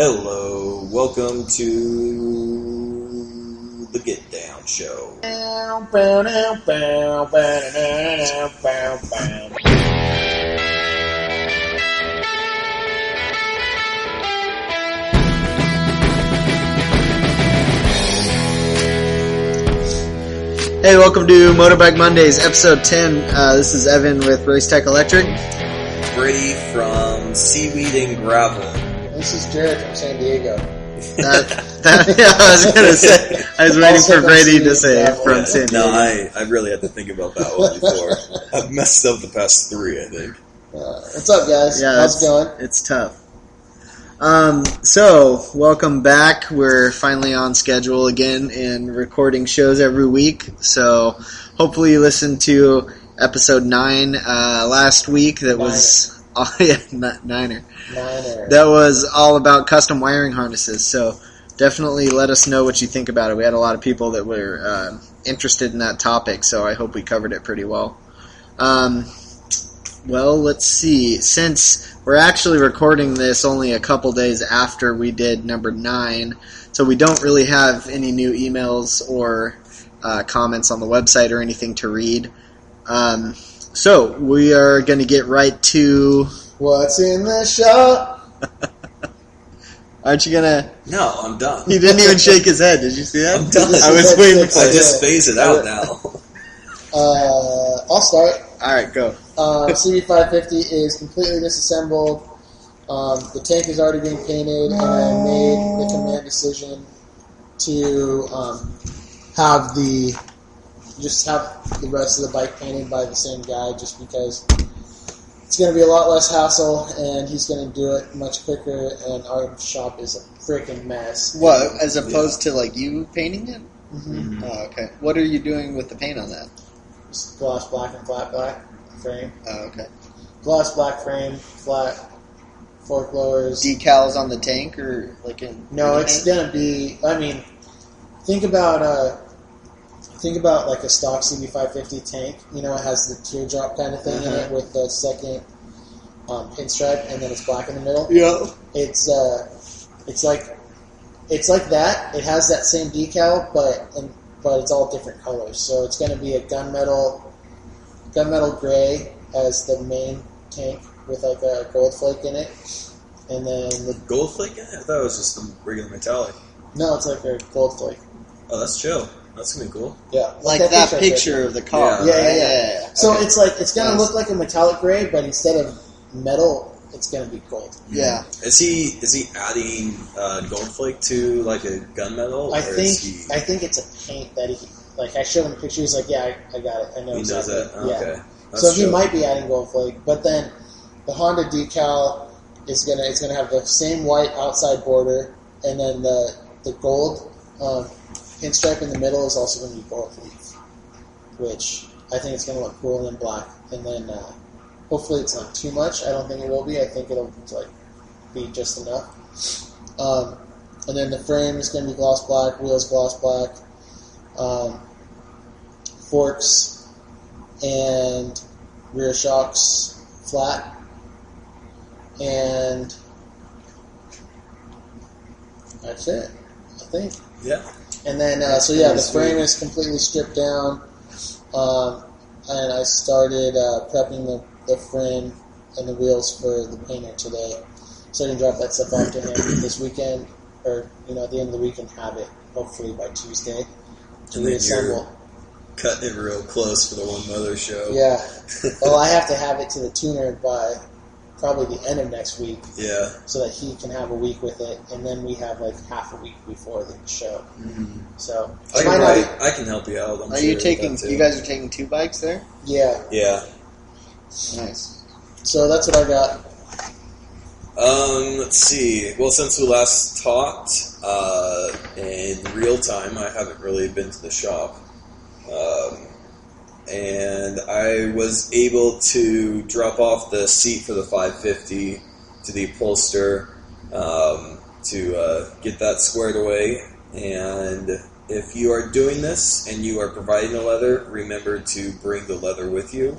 Hello, welcome to the Get Down Show. Hey, welcome to Motorbike Mondays, episode 10. This is Evan with Race Tech Electric. Brady from Seaweed and Gravel. This is Jared from San Diego. I was gonna say, I was waiting for Brady to say it from San Diego. No, I really had to think about that one before. I've messed up the past three, I think. What's up, guys? Yeah, How's it going? It's tough. So, welcome back. We're finally on schedule again and recording shows every week. So, hopefully you listened to episode 9 last week. That was... Oh, yeah, Niner. That was all about custom wiring harnesses. So, definitely let us know what you think about it. We had a lot of people that were interested in that topic, so I hope we covered it pretty well. Well, let's see. Since we're actually recording this only a couple days after we did number 9, so we don't really have any new emails or comments on the website or anything to read. So we are going to get right to... What's in the shop? Aren't you going to... No, I'm done. He didn't even shake his head. Did you see that? I'm done. I was waiting for I it. just phase it out now. I'll start. Alright, go. CB550 is completely disassembled. The tank is already being painted, and I made the command decision to have the rest of the bike painted by the same guy, just because it's going to be a lot less hassle, and he's going to do it much quicker, and our shop is a freaking mess. What, as opposed to like you painting it? Mm-hmm. Oh, okay. What are you doing with the paint on that? Just gloss black and flat black frame. Oh, okay. Gloss black frame, flat fork blowers. Decals on the tank, or like in... No, it's going to be, I mean, think about like a stock CB550 tank. You know, it has the teardrop kind of thing in it with the second pinstripe, and then it's black in the middle. Yeah. It's like that. It has that same decal, but it's all different colors. So it's going to be a gunmetal gray as the main tank with like a gold flake in it, and then the Gold flake in it? I thought it was just the regular metallic. no, it's like a gold flake. Oh, that's chill. That's going to be cool. Yeah, Like that picture of the car. Yeah. So Okay. it's going to look like a metallic gray, but instead of metal, it's going to be gold. Yeah. Is he adding gold flake to like a gunmetal? I think it's a paint that he, like, I showed him a picture. He's like, yeah, I got it. I know He knows exactly. that? Yeah. Okay. That's So he chill. might be adding gold flake, but then the Honda decal it's gonna have the same white outside border, and then the gold pinstripe in the middle is also going to be gold leaf, which I think it's going to look cool in black. And then hopefully it's not too much. I don't think it will be. I think it'll be just enough. And then the frame is going to be gloss black, wheels gloss black, forks and rear shocks flat, and that's it, I think. Yeah. And then, the frame is completely stripped down, and I started prepping the frame and the wheels for the painter today, so I can drop that stuff off to him this weekend, or at the end of the week, and have it hopefully by Tuesday to And then reassemble. Cutting it real close for the One Mother show. Yeah. Well, I have to have it to the tuner by probably the end of next week, Yeah. so that he can have a week with it, and then we have like half a week before the show. Mm-hmm. So I can help you out. I'm Are sure you with taking? that too. You guys are taking 2 bikes there? Yeah. Yeah. Nice. So that's what I got. Let's see. Well, since we last talked, in real time, I haven't really been to the shop. And I was able to drop off the seat for the 550 to the upholster to get that squared away. And if you are doing this and you are providing the leather, remember to bring the leather with you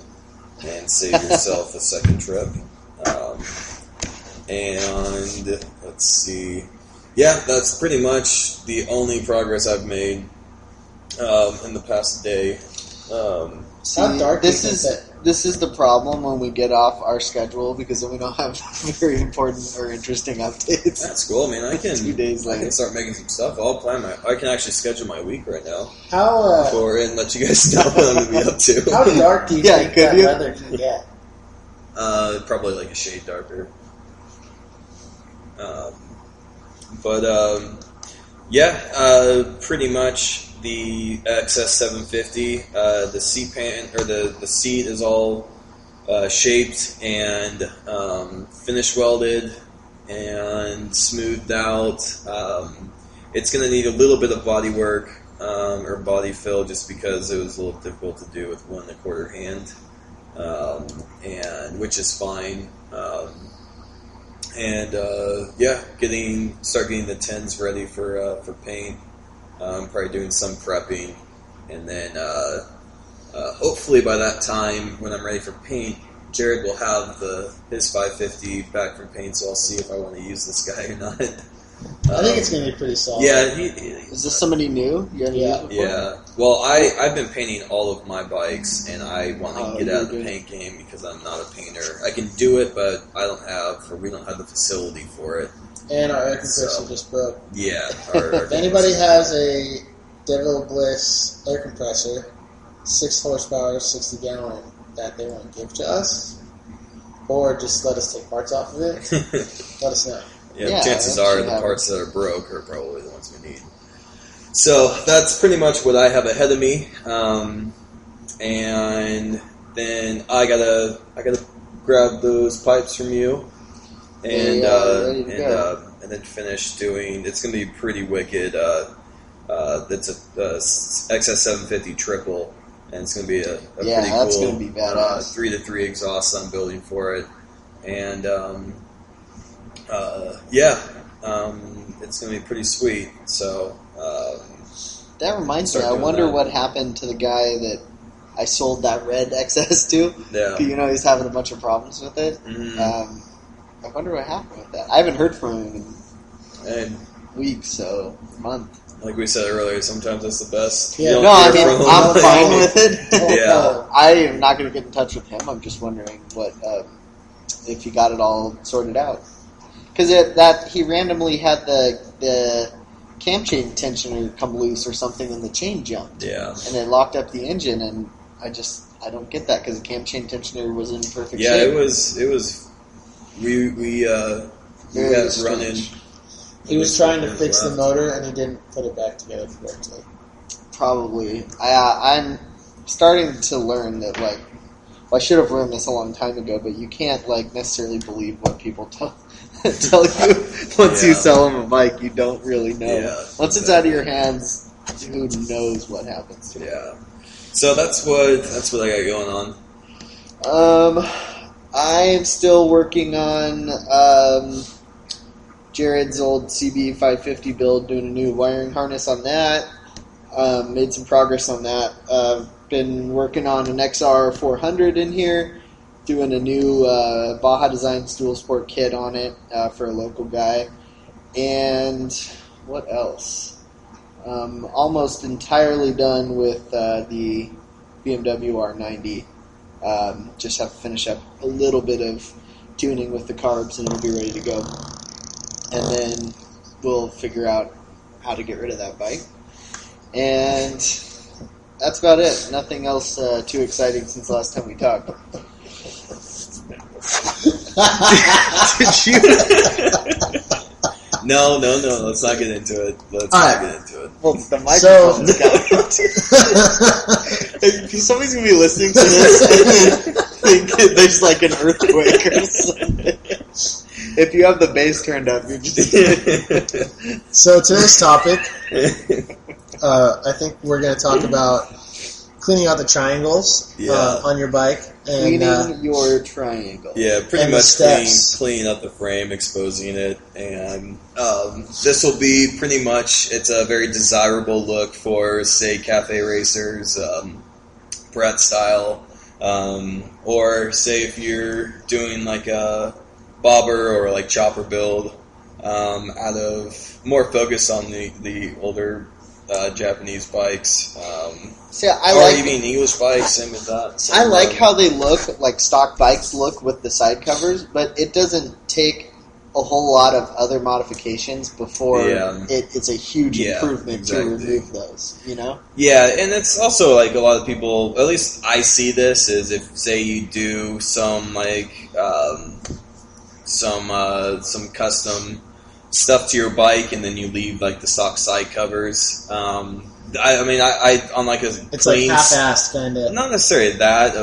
and save yourself a second trip. And let's let's see. Yeah, that's pretty much the only progress I've made in the past day. See, How dark this is is it? this is the problem when we get off our schedule because then we don't have very important or interesting updates. That's cool. I mean, I can 2 days I later. can start making some stuff. I can actually schedule my week right now How and let you guys know what I'm going to be up how to. dark do you Yeah, think could that you? weather can get? Probably like a shade darker. Pretty much the XS750. The seat pan or the seat is all shaped and finish welded and smoothed out. It's going to need a little bit of body work or body fill just because it was a little difficult to do with 1 1/4 hand, and which is fine. Start getting the tins ready for paint. Probably doing some prepping, and then hopefully by that time when I'm ready for paint, Jared will have his 550 back from paint, so I'll see if I want to use this guy or not. I think it's going to be pretty solid. Yeah, Is this somebody new? You haven't used before? yeah. Well, I've been painting all of my bikes, and I want to get out of the you're paint game because I'm not a painter. I can do it, but we don't have the facility for it. And our air compressor just broke. Yeah. If anybody has a Devil Bliss air compressor, 6 horsepower, 60 gallon, that they want to give to us, or just let us take parts off of it, let us know. Yeah, chances are the parts that are broke are probably the ones we need. So that's pretty much what I have ahead of me, and then I gotta grab those pipes from you, and and then finish doing. It's gonna be pretty wicked. That's a XS750 triple, and it's gonna be a pretty cool. That's gonna be badass. 3-3 exhaust I'm building for it, and it's going to be pretty sweet. So that reminds me. I wonder what happened to the guy that I sold that red XS to. Yeah. You know, he's having a bunch of problems with it. Mm-hmm. I wonder what happened with that. I haven't heard from him in weeks, so a month. Like we said earlier, sometimes that's the best. Yeah. You No, don't I hear mean, from I'm them. fine with it. Yeah. I am not going to get in touch with him. I'm just wondering what if he got it all sorted out. Because he randomly had the cam chain tensioner come loose or something, and the chain jumped. Yeah. And it locked up the engine, and I don't get that because the cam chain tensioner was in perfect Yeah, shape. it was. We had it running. He was trying to fix the motor, and he didn't put it back together correctly. Probably. I'm starting to learn that, like, well, I should have learned this a long time ago, but you can't, like, necessarily believe what people tell you once you sell them a bike. You don't really know. Yeah, Once it's out of your hands, who knows what happens to it. Yeah. So that's what I got going on. I am still working on Jared's old CB 550 build, doing a new wiring harness on that. Made some progress on that. Been working on an XR 400 in here, doing a new Baja Designs dual sport kit on it for a local guy. And what else? Almost entirely done with the BMW R90. Just have to finish up a little bit of tuning with the carbs and it'll be ready to go. And then we'll figure out how to get rid of that bike. And that's about it. Nothing else too exciting since the last time we talked. Did you? No. Let's not get into it. Let's All not right. get into it. Well, the microphone's got somebody's going to be listening to this and think there's like an earthquake or something. If you have the bass turned up, you're just... So today's topic, I think we're going to talk about cleaning out the triangles on your bike. And, cleaning your triangle. Yeah, pretty And the much steps. cleaning up the frame, exposing it, and this will be pretty much. It's a very desirable look for, say, cafe racers, Brett style, or say if you're doing like a bobber or like chopper build. out of more focus on the older Japanese bikes. Even English bikes, same with that. I like how they look, like stock bikes look with the side covers, but it doesn't take a whole lot of other modifications before it's a huge improvement to remove those, you know? Yeah, and it's also like a lot of people, at least I see this, is if, say, you do some some custom stuff to your bike and then you leave like the stock side covers. I on like a it's clean, like half-assed kind of. not necessarily that.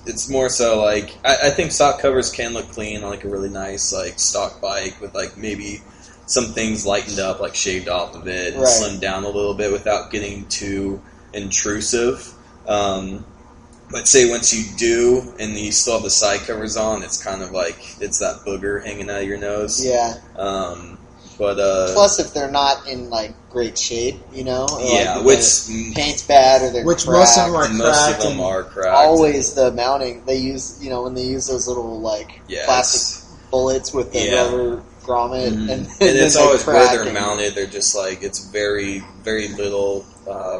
It's more so like I think stock covers can look clean on like a really nice like stock bike with like maybe some things lightened up, like shaved off of it, and slimmed down a little bit without getting too intrusive. But say once you do and you still have the side covers on, it's kind of like it's that booger hanging out of your nose. Yeah. Plus, if they're not in like great shape, you know, which paint's bad or they're which cracked. Most of them are cracked. Always the mounting they use, you know, when they use those little like plastic bullets with the rubber grommet, and it's always where they're mounted. They're just like it's very very little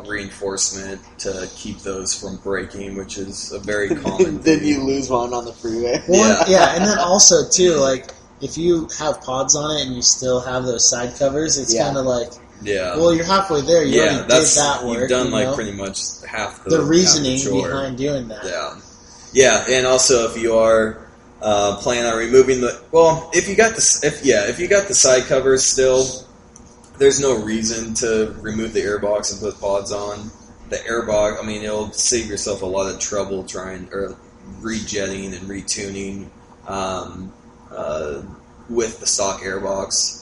reinforcement to keep those from breaking, which is a very common. Then you lose one on the freeway. Well, and then also too, like if you have pods on it and you still have those side covers, it's kind of like, well, you're halfway there. You already did that work. You've done like pretty much half the reasoning behind doing that. Yeah, and also if you are planning on removing if you got the side covers still, there's no reason to remove the airbox and put pods on. The airbox, I mean, it'll save yourself a lot of trouble rejetting and retuning with the stock airbox.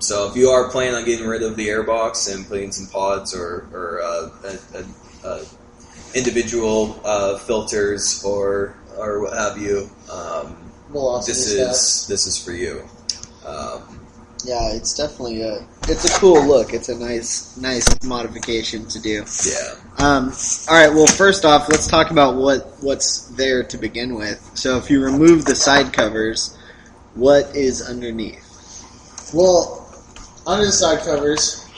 So if you are planning on getting rid of the airbox and putting some pods or individual filters or what have you, this is for you. Yeah, it's definitely it's a cool look. It's a nice modification to do. Yeah. All right. Well, first off, let's talk about what's there to begin with. So, if you remove the side covers, what is underneath? Well, under the side covers,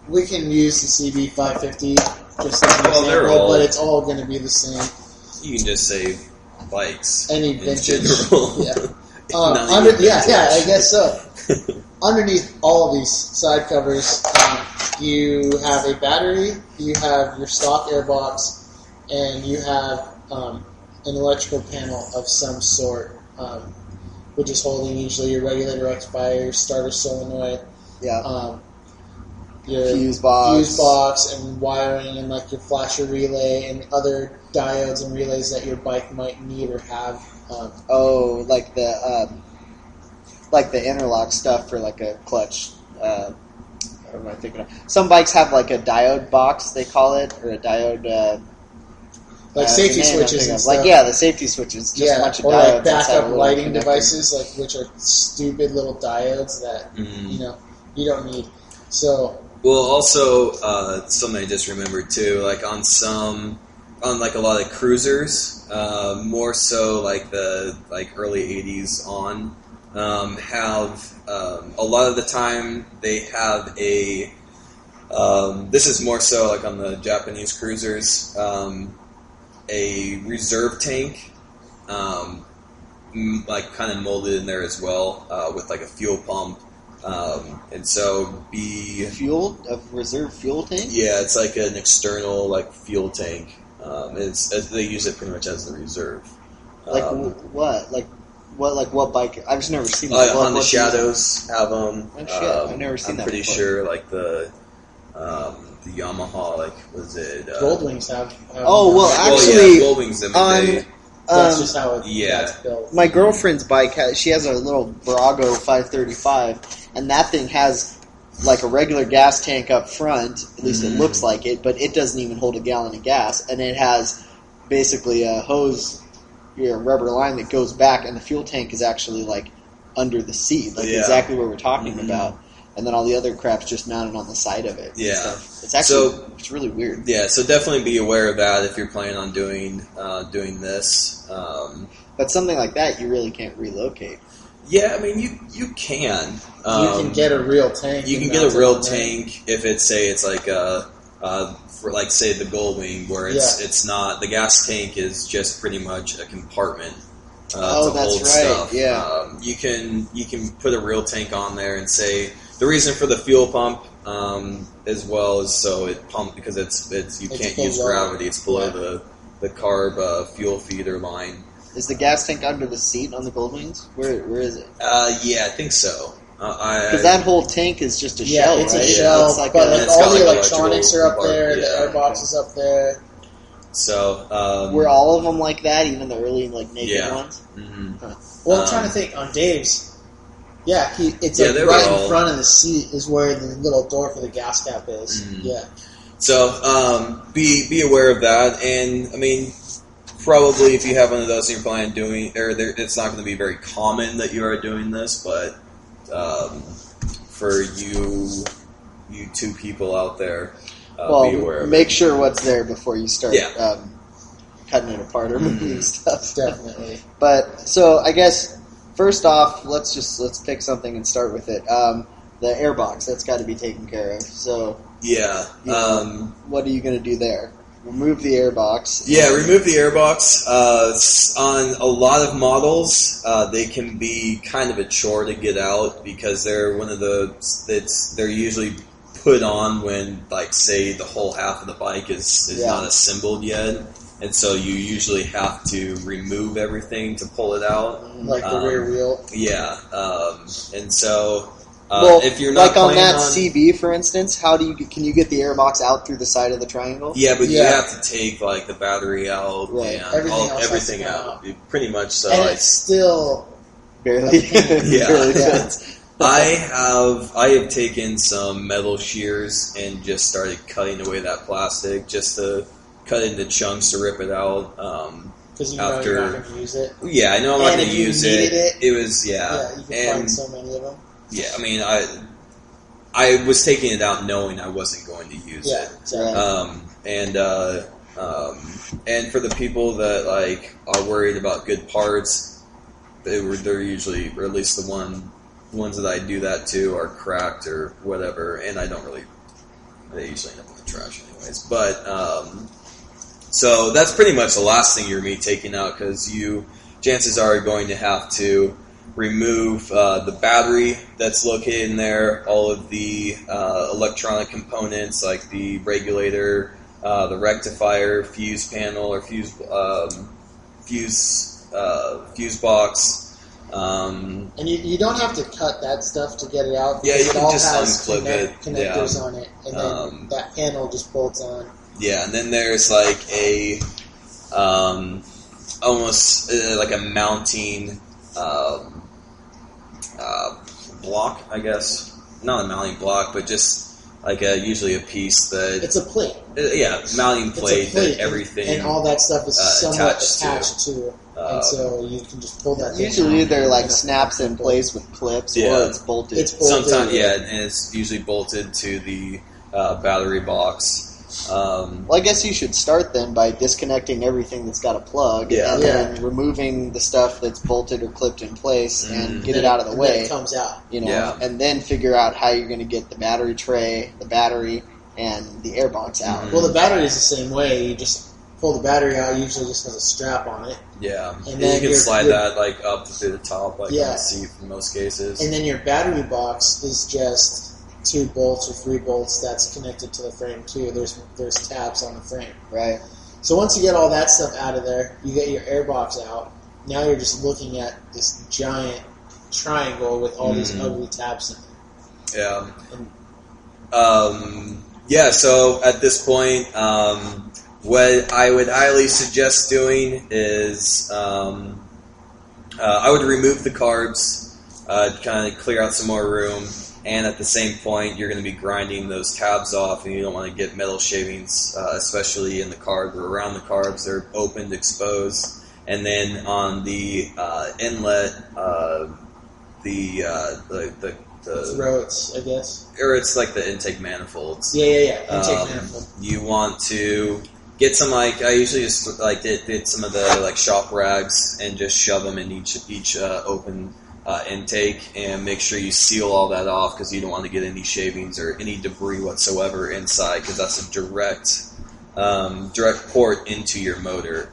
we can use the CB550 just as an example, but it's all going to be the same. You can just say bikes. Any vintage. I guess so. Underneath all of these side covers, you have a battery, you have your stock airbox, and you have an electrical panel of some sort, which is holding usually your regulator rectifier, your starter solenoid, your fuse box, and wiring, and like your flasher relay, and other diodes and relays that your bike might need or have. Like the interlock stuff for like a clutch. What am I thinking of? Some bikes have like a diode box, they call it, or a diode. Like safety switches and stuff. Like the safety switches. Just a bunch of or diodes like backup lighting connector devices, like which are stupid little diodes that you don't need. So. Well, also something I just remembered too, like on like a lot of cruisers, more so like the early '80s on. Have a lot of the time they have a this is more so like on the Japanese cruisers, a reserve tank like kind of molded in there as well, with like a fuel pump, and so a reserve fuel tank. Yeah, it's like an external like fuel tank. They use it pretty much as the reserve. What bike? I've just never seen that. Honda Shadows have them. Oh, shit. I've never seen that. I'm pretty sure, like the Yamaha, like was it? Goldwings have actually, Goldwings. That's just how it's built. My girlfriend's bike she has a little Brago 535, and that thing has like a regular gas tank up front. At least it looks like it, but it doesn't even hold a gallon of gas, and it has basically a hose. Rubber line that goes back, and the fuel tank is actually like under the seat, like exactly what we're talking about. And then all the other crap's just mounted on the side of it. Yeah, it's actually it's really weird. Yeah, so definitely be aware of that if you're planning on doing this. But something like that, you really can't relocate. Yeah, I mean, you can. You can get a real tank. You can get a real tank if it's like for like say the Goldwing, where it's not, the gas tank is just pretty much a compartment to hold stuff. Yeah. You can put a real tank on there and say the reason for the fuel pump as well is so it pump because you can't use gravity. It's below the carb fuel feeder line. Is the gas tank under the seat on the Goldwings? Where is it? Yeah, I think so. Because that whole tank is just a shell, it's right? a shell, It's like but all the like electronics are up there, the yeah. airbox is up there. So were all of them like that, even the early naked ones? Mm-hmm. Huh. Well, I'm trying to think on Dave's. Yeah, it's they right were in front of the seat is where the little door for the gas cap is. Mm-hmm. Yeah. So be aware of that, and I mean, probably if you have one of those and you're planning on doing, it's not going to be very common that you are doing this, but for you two people out there, be aware of make it. sure what's there before you start Yeah. cutting it apart or moving stuff. Definitely. But so I guess first off, let's pick something and start with it. The airbox, that's got to be taken care of. So Yeah. what are you going to do there? Remove the airbox. Yeah, remove the airbox. On a lot of models, they can be kind of a chore to get out because they're they're usually put on when, like, say the whole half of the bike is not assembled yet, and so you usually have to remove everything to pull it out, like the rear wheel. Yeah, and so. If you're not on that CB, for instance, can you get the airbox out through the side of the triangle? Yeah, but you have to take like the battery out and everything out. Pretty much so. And it's still barely. Yeah. Barely I have taken some metal shears and just started cutting away that plastic just to cut into chunks to rip it out. Because you know you're not going to use it. Yeah, I know I'm not going to use it. It was you can find so many of them. Yeah, I mean, I was taking it out knowing I wasn't going to use it. Exactly. And for the people that like are worried about good parts, they're usually, or at least the ones that I do that to, are cracked or whatever, and they usually end up in the trash anyways. But so that's pretty much the last thing you're taking out, because chances are going to have to remove the battery that's located in there, all of the electronic components like the regulator, the rectifier, fuse panel, or fuse box. And you don't have to cut that stuff to get it out. Yeah, you can just unclip connectors it. on it, and then that panel just bolts on. Yeah, and then there's like a almost like a mounting block, I guess. Not a mounting block, but just like usually a piece that... It's a plate. Mounting plate that everything... And all that stuff is somewhat attached to. And so you can just pull that thing usually out. Either like snaps in place with clips, or it's bolted. Sometimes, and it's usually bolted to the battery box. Well, I guess you should start then by disconnecting everything that's got a plug, and then removing the stuff that's bolted or clipped in place, and get it out of the way. Then it comes out, and then figure out how you're going to get the battery tray, the battery, and the airbox out. Well, the battery is the same way. You just pull the battery out. Usually, just has a strap on it. Yeah, and then you can slide that like up to the top, like on the seat in most cases. And then your battery box is just 2 bolts or 3 bolts that's connected to the frame too. There's tabs on the frame. Right. So once you get all that stuff out of there, you get your airbox out. Now you're just looking at this giant triangle with all these ugly tabs in it. Yeah. So at this point, what I would highly suggest doing is I would remove the carbs, kind of clear out some more room. And at the same point, you're going to be grinding those tabs off, and you don't want to get metal shavings, especially in the carb or around the carbs. They're opened, exposed. And then on the inlet, the throats, I guess. Or it's like the intake manifolds. Yeah. Intake manifold. You want to get some, like, I usually just like did some of the like shop rags and just shove them in each open intake, and make sure you seal all that off because you don't want to get any shavings or any debris whatsoever inside, because that's a direct port into your motor.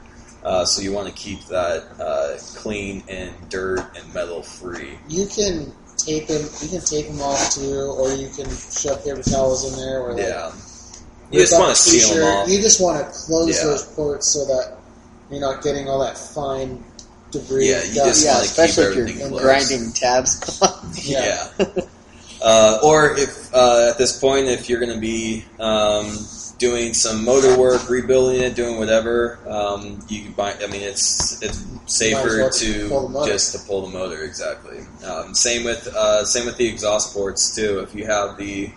So you want to keep that clean and dirt and metal free. You can tape them. You can tape them off too, or you can shove paper towels in there. Or you just want to seal them off. You just want to close those ports so that you're not getting all that fine debris. Yeah, you just want to keep especially everything if you're close. grinding tabs. Yeah. Or if at this point, if you're going to be doing some motor work, rebuilding it, doing whatever, you might. I mean, it's safer to pull the motor. Exactly. Same with the exhaust ports too. If you have the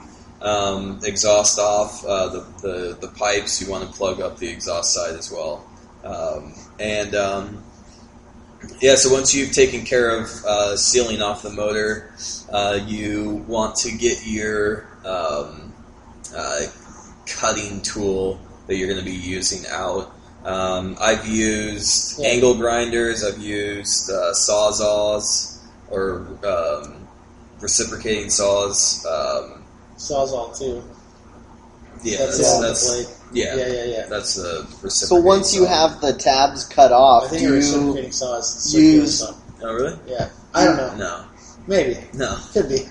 exhaust off, the pipes, you want to plug up the exhaust side as well. So once you've taken care of sealing off the motor, you want to get your cutting tool that you're going to be using out. I've used angle grinders, I've used sawzalls or reciprocating saws. Sawzall too. Yeah, that's the reciprocating. So once you have the tabs cut off, I think do reciprocating saws use? saw. Oh, really? Yeah, I don't know. No, Maybe. no. Could be.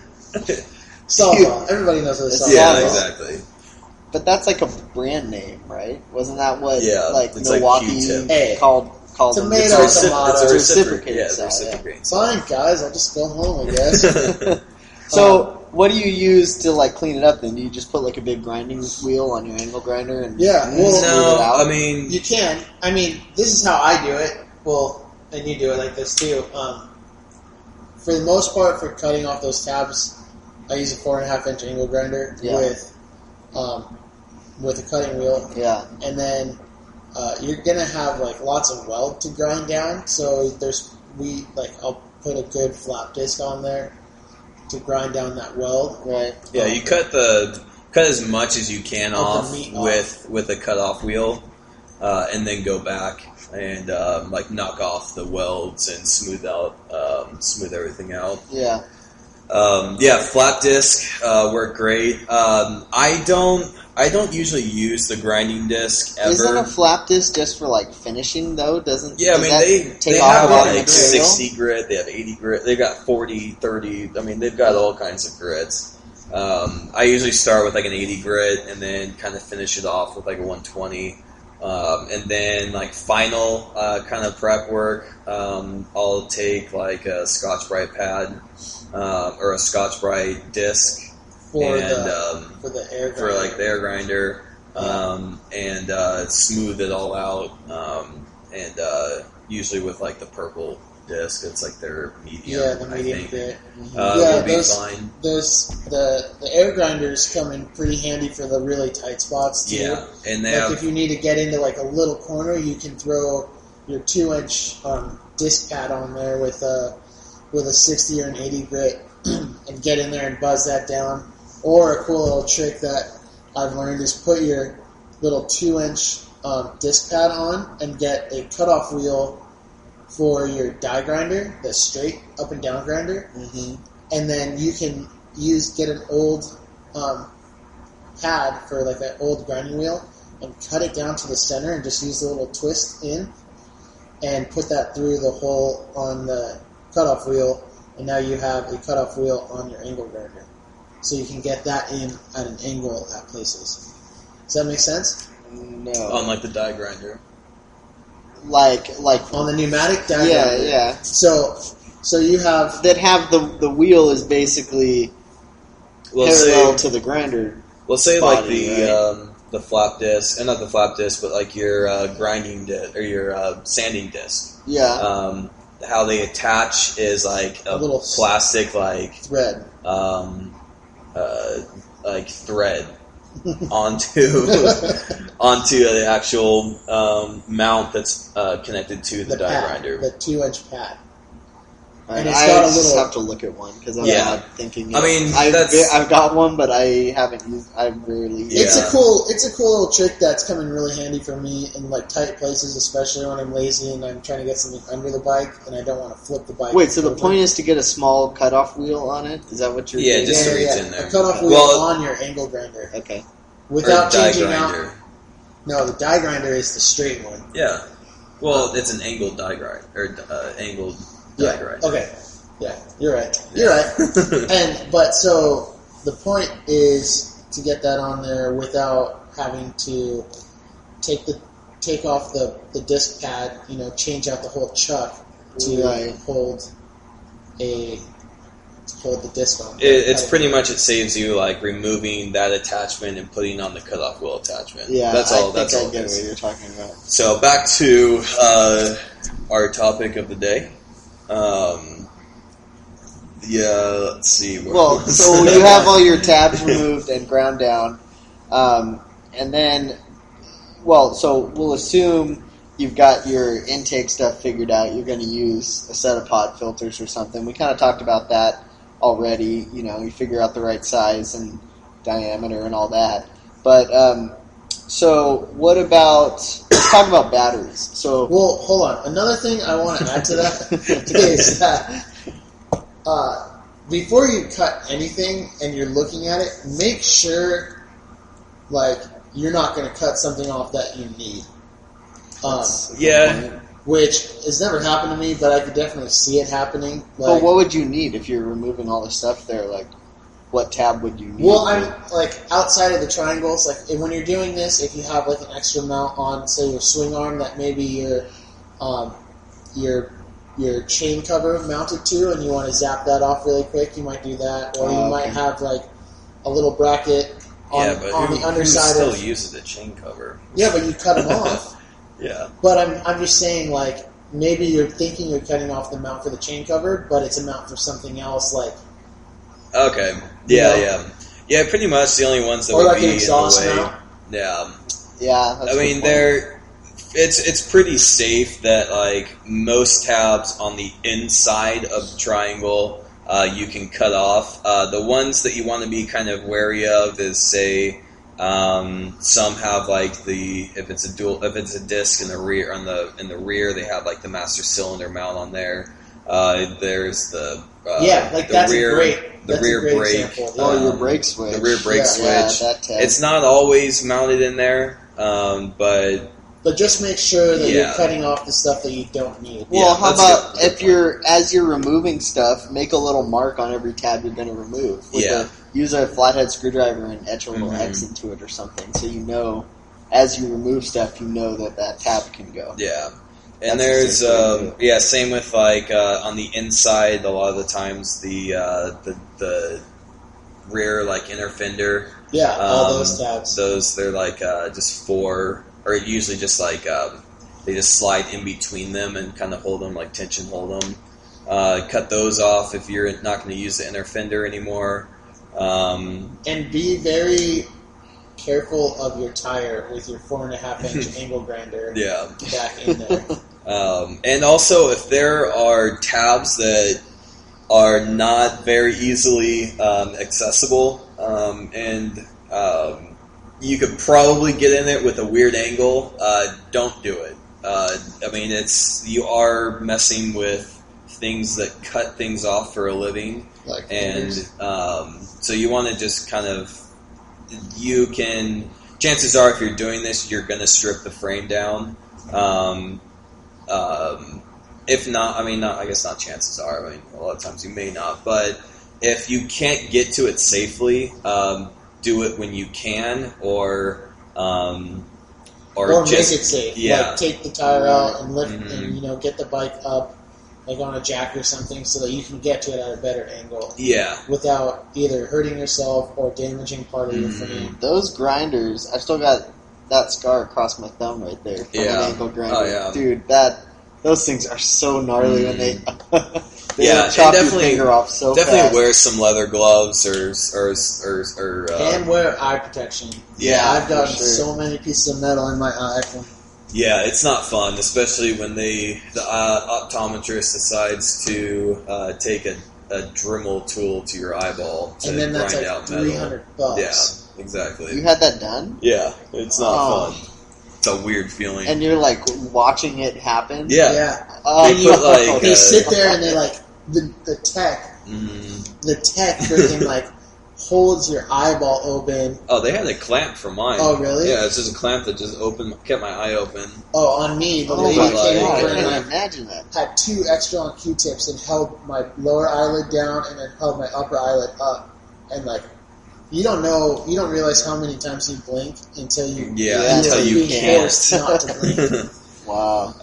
Sawzall. Everybody knows what a sawzall Yeah, is. exactly. But that's like a brand name, right? Wasn't that what it's Milwaukee like Q-tip. Hey, called tomato, them? It's a tomato. reciprocating it's saw, a reciprocating saw. Fine, guys. I'll just go home, I guess. So what do you use to like clean it up then? Do you just put like a big grinding wheel on your angle grinder and Yeah, smooth it out? I mean, You can. I mean, this is how I do it. Well, and you do it like this too. For the most part, for cutting off those tabs, I use a 4.5-inch angle grinder with a cutting wheel. Yeah. And then you're gonna have like lots of weld to grind down. So I'll put a good flat disc on there to grind down that weld. Right. yeah, you cut as much as you can Of off the meat with a cutoff wheel, and then go back and knock off the welds and smooth everything out. Yeah. Flat disc work great. I don't usually use the grinding disc ever. Isn't a flap disc just for like finishing though? Does they off have a lot of like material? 60 grit, they have 80 grit, they've got 40, 30. I mean, they've got all kinds of grits. I usually start with like an 80 grit and then kind of finish it off with like a 120. And then like final kind of prep work, I'll take like a Scotch-Brite pad or a Scotch-Brite disc For the air grinder. for like the air grinder, and smooth it all out. And usually with like the purple disc, it's like their medium. Yeah, the medium I think. grit. Will be fine. The air grinders come in pretty handy for the really tight spots too. Yeah, and they Like have if you need to get into like a little corner, you can throw your 2-inch disc pad on there with a 60 or an 80 grit and get in there and buzz that down. Or a cool little trick that I've learned is put your little 2-inch disc pad on and get a cutoff wheel for your die grinder, the straight up and down grinder, and then you can get an old pad for like that old grinding wheel and cut it down to the center and just use the little twist in and put that through the hole on the cutoff wheel, and now you have a cutoff wheel on your angle grinder. So you can get that in at an angle at places. Does that make sense? No. on like the die grinder. Like On the pneumatic die yeah, grinder. yeah. So you have That have the wheel is basically parallel to the grinder. Well, say like body, the flap disc, and not the flap disc, but like your grinding disc or your sanding disc. Yeah. How they attach is like a little plastic like thread. like thread onto the actual mount that's connected to the die pad, grinder. the 2-inch pad. And it's I got a just little. have to look at one because I'm Yeah. not thinking. I mean, I've got one, but I haven't used. I've rarely. Yeah. It's a cool little trick that's come in really handy for me in like tight places, especially when I'm lazy and I'm trying to get something under the bike and I don't want to flip the bike. Wait, so the over. point is to get a small cutoff wheel on it? Is that what you're? Yeah, doing? just to reach in there. A cutoff wheel on your angle grinder Okay. without or die changing grinder. out. No, the die grinder is the straight one. Yeah. Well, it's an angled die grinder or angled die grinder. Okay. Yeah, you're right. You're right. But so the point is to get that on there without having to take off the disc pad, change out the whole chuck to hold the disc on. It's pretty much, it saves you like removing that attachment and putting on the cutoff wheel attachment. Yeah, that's all. I get what you're talking about. So back to our topic of the day. Let's see. So you have all your tabs removed and ground down, and then, so we'll assume you've got your intake stuff figured out. You're going to use a set of pod filters or something. We kind of talked about that already. You figure out the right size and diameter and all that. But so what about? Let's talk about batteries. So, well, hold on. Another thing I want to add to that is that. Before you cut anything and you're looking at it, make sure, you're not going to cut something off that you need. Which has never happened to me, but I could definitely see it happening. But what would you need if you're removing all the stuff there? What tab would you need? Well, I'm outside of the triangles. When you're doing this, if you have an extra mount on, say, your swing arm that maybe your chain cover mounted to, and you want to zap that off really quick, you might do that, or you might have a little bracket on the underside. Still uses a chain cover. Yeah, but you cut them off. Yeah. But I'm just saying, maybe you're thinking you're cutting off the mount for the chain cover, but it's a mount for something else, Okay. Yeah. Pretty much the only ones that or would be an exhaust in the way. mount. Yeah. Yeah. That's It's pretty safe that most tabs on the inside of the triangle you can cut off. The ones that you want to be kind of wary of is, say, some have if it's a disc in the rear in the rear, they have the master cylinder mount on there. There's the that's rear great. the rear brake. Your brake switch. The rear brake switch. That tab. It's not always mounted in there, But just make sure that you're cutting off the stuff that you don't need. Well, how about as you're removing stuff, make a little mark on every tab you're going to remove. Use a flathead screwdriver and etch a little X into it or something, so as you remove stuff, that tab can go. Yeah. And there's same with on the inside. A lot of the times the rear inner fender. Yeah, all those tabs. Those they're just four. Or usually just they just slide in between them and kind of hold them, tension hold them. Cut those off if you're not going to use the inner fender anymore. And be very careful of your tire with your 4.5-inch angle grinder back in there. And also, if there are tabs that are not very easily accessible you could probably get in it with a weird angle. Don't do it. You are messing with things that cut things off for a living, so you want to just kind of. Chances are, if you're doing this, you're going to strip the frame down. If not, I guess not. Chances are. A lot of times you may not, but if you can't get to it safely. Do it when you can, or just, make it safe. Yeah. Take the tire out and lift, and get the bike up, on a jack or something, so that you can get to it at a better angle. Yeah. Without either hurting yourself or damaging part of your frame. Those grinders, I've still got that scar across my thumb right there from an ankle grinder. Oh, yeah. Dude, those things are so gnarly when they. Chop your finger off so definitely fast. Wear some leather gloves or and wear eye protection. Yeah, I've gotten so many pieces of metal in my eye from Yeah, it's not fun, especially when the optometrist decides to take a Dremel tool to your eyeball to And then that's grind like out metal. $300. Yeah, exactly. You had that done? Yeah, it's not Oh. fun. It's a weird feeling. And you're like watching it happen? Yeah. Yeah. Oh, They put, like, They sit there and they like the tech freaking like holds your eyeball open. Oh, they had a clamp for mine. Oh, really? Yeah, it's just a clamp that just kept my eye open. Oh, on me, the Oh lady my like, came god, over I and can't like imagine that. had 2 extra on Q-tips and held my lower eyelid down and then held my upper eyelid up, and like you don't realize how many times you blink until you until you being can't. forced not to blink. Wow.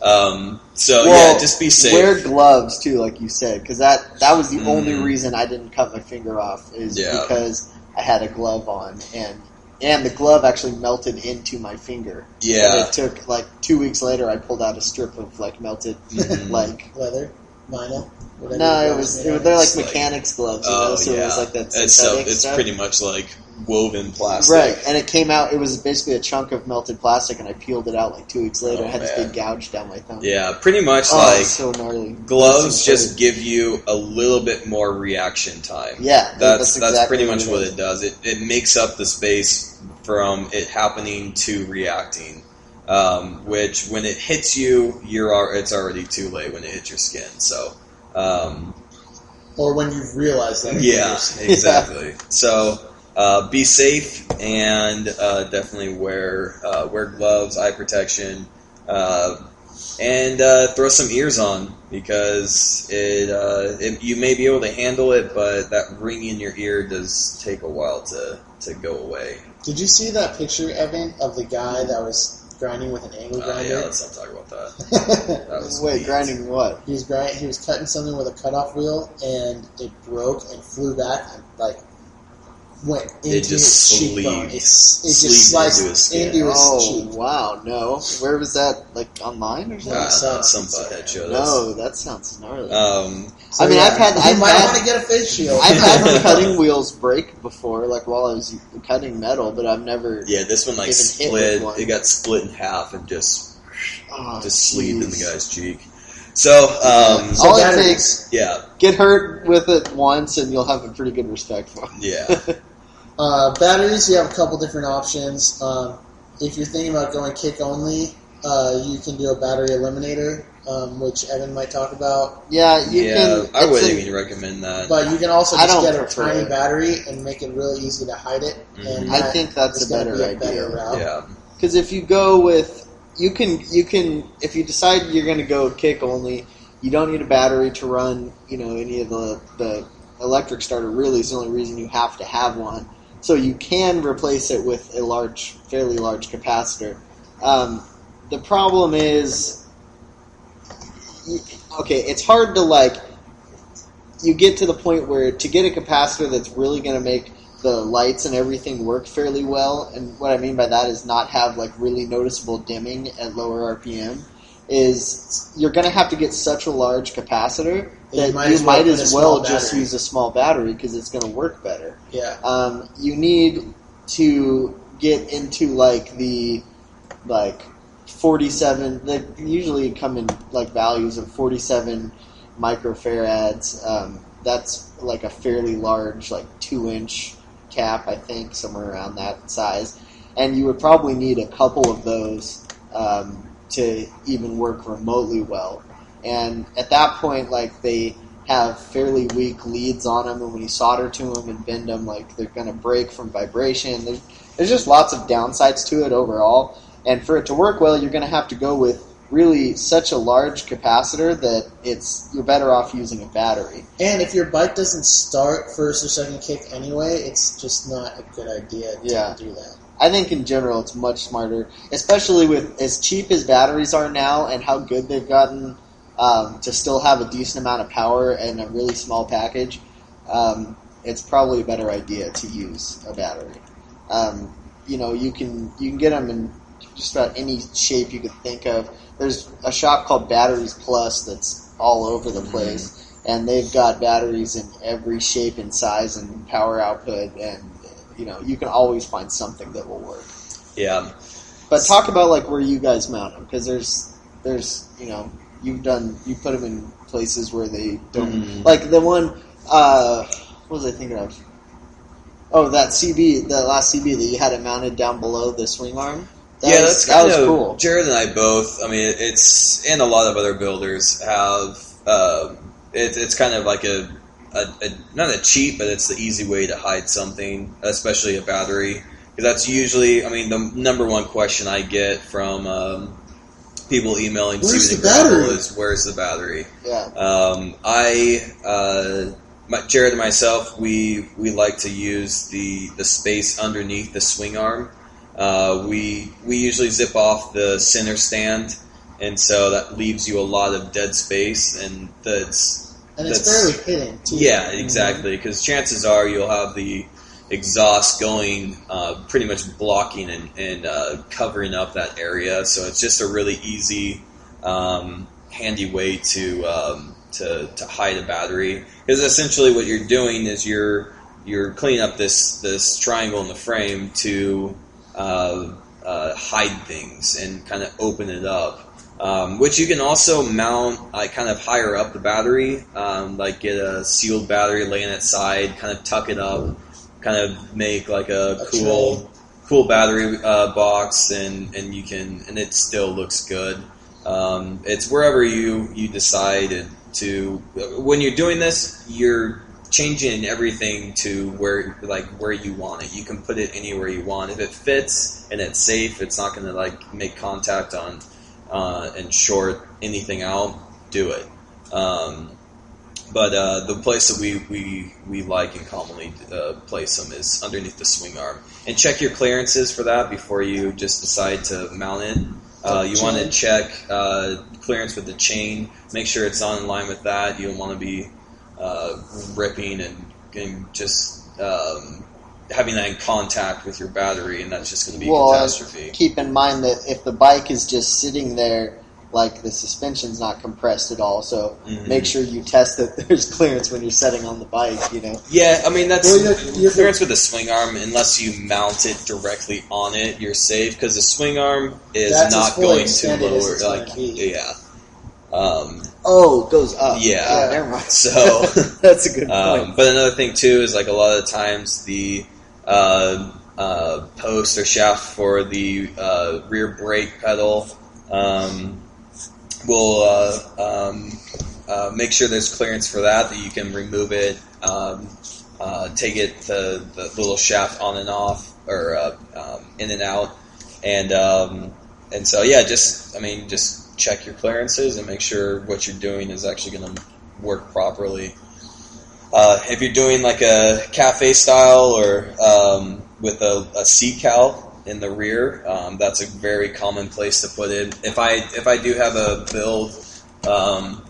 So Well, yeah, just be safe. Wear gloves too, like you said, because that was the only Mhm. reason I didn't cut my finger off is Yeah. because I had a glove on, and the glove actually melted into my finger. Yeah. And it took like 2 weeks later. I pulled out a strip of like melted Mhm. like. Leather, vinyl. Whatever No, the it glove was is made they're of. like It's like- mechanics gloves, you Oh know. So yeah, it was like that it's synthetic it's stuff. pretty much like woven plastic. Right, and it came out. It was basically a chunk of melted plastic, and I peeled it out like 2 weeks later. Oh, I had this man. big gouge down my thumb. Yeah, pretty much Oh, like it's so gnarly. gloves It's just incredible. give you a little bit more reaction time. Yeah, That's exactly pretty much what is. it does. It makes up the space from it happening to reacting. Which when it hits you, it's already too late when it hits your skin. So. Or when you've realized that. Yeah, exactly. So be safe and definitely wear gloves, eye protection, and throw some ears on because you may be able to handle it, but that ring in your ear does take a while to go away. Did you see that picture, Evan, of the guy that was grinding with an angle grinder? Yeah, let's not talk about that. That was Wait, neat. grinding what? He was cutting something with a cutoff wheel, and it broke and flew back and like went into It just his cheekbone. sleeved. It just Sleeved sliced into his skin. into his Oh cheek. wow, no. Where was that? Like online or something? Some butthead showed us. No, that sounds gnarly. So, I mean, yeah, I've you might had- want to get a face shield. I've had cutting wheels break before, like while I was cutting metal, but I've never. Yeah, this one like Even hit with split. one. It got split in half and just Oh, sleeved in the jeez. guy's cheek. So, All it batteries. takes, yeah, get hurt with it once, and you'll have a pretty good respect for it. yeah. Batteries, you have a couple different options. If you're thinking about going kick only, you can do a battery eliminator, which Evan might talk about. Yeah, you Yeah, can. I it's wouldn't a- even recommend that. But you can also I just don't get a prefer tiny it. battery and make it really easy to hide it. And I that think that's is a gonna better be a idea. better route. Yeah, Because if you go with, you can, if you decide you're going to go kick only, you don't need a battery to run, any of the electric starter. Really is the only reason you have to have one. So you can replace it with a fairly large capacitor. The problem is, it's hard to you get to the point where to get a capacitor that's really going to make the lights and everything work fairly well, and what I mean by that is not have really noticeable dimming at lower RPM, is you're going to have to get such a large capacitor that you might as put a well small just battery. use a small battery because it's going to work better. Yeah. You need to get into the 47. They usually come in values of 47 microfarads. That's a fairly large 2-inch cap, I think, somewhere around that size. And you would probably need a couple of those to even work remotely well. And at that point, they have fairly weak leads on them, and when you solder to them and bend them, they're going to break from vibration. There's just lots of downsides to it overall. And for it to work well, you're going to have to go with really such a large capacitor that you're better off using a battery. And if your bike doesn't start first or second kick anyway, it's just not a good idea to do that. I think in general it's much smarter, especially with as cheap as batteries are now and how good they've gotten to still have a decent amount of power and a really small package. It's probably a better idea to use a battery. You can get them in just about any shape you could think of. There's a shop called Batteries Plus that's all over the place, and they've got batteries in every shape and size and power output, and you can always find something that will work. yeah. But talk about like where you guys mount them, because there's you put them in places where they don't like the one. What was I thinking of? Oh, that last CB that you had it mounted down below the swing arm. That was cool. Jared and I both. I mean, it's and a lot of other builders have. It's kind of like a not a cheat, but it's the easy way to hide something, especially a battery. Because that's usually, I mean, the number one question I get from people emailing where's to the battery is where's the battery? Yeah. Jared and myself, we like to use the space underneath the swing arm. We usually zip off the center stand, and so that leaves you a lot of dead space, and it's fairly hidden too. Yeah, exactly. Because chances are you'll have the exhaust going, pretty much blocking and covering up that area. So it's just a really easy, handy way to hide a battery. Because essentially what you're doing is you're cleaning up this triangle in the frame to hide things and kind of open it up. Which you can also mount kind of higher up the battery, like get a sealed battery, lay on its side, kind of tuck it up, kind of make like a cool battery box, and you can, and it still looks good. It's wherever you decide to. When you're doing this, you're changing everything to where you want it. You can put it anywhere you want. If it fits and it's safe, it's not going to make contact on and short anything out. Do it. But the place that we like and commonly place them is underneath the swing arm. And check your clearances for that before you just decide to mount it. You want to check clearance with the chain. Make sure it's on in line with that. You don't want to be ripping and just having that in contact with your battery, and that's just going to be a catastrophe. Keep in mind that if the bike is just sitting there, like the suspension's not compressed at all, so make sure you test that there's clearance when you're setting on the bike, Yeah, I mean, that's clearance with the swing arm. Unless you mount it directly on it, you're safe, because the swing arm is not going to lower. It goes up. Yeah. Never mind. So that's a good point. But another thing too is a lot of times the post or shaft for the rear brake pedal will make sure there's clearance for that you can remove it, take it the little shaft on and off, or in and out, and so just check your clearances and make sure what you're doing is actually going to work properly. If you're doing like a cafe style or with a seat cowl in the rear, that's a very common place to put it. If I do have a build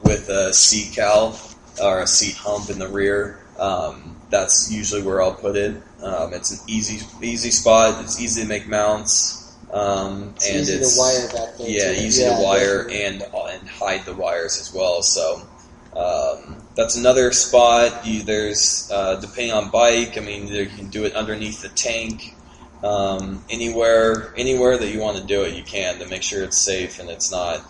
with a seat cowl or a seat hump in the rear, that's usually where I'll put it. It's an easy spot. It's easy to make mounts. It's easy to wire back there. Yeah, easy to wire and hide the wires as well. So that's another spot. There's depending on bike. I mean, you can do it underneath the tank. Anywhere that you want to do it, you can, to make sure it's safe and it's not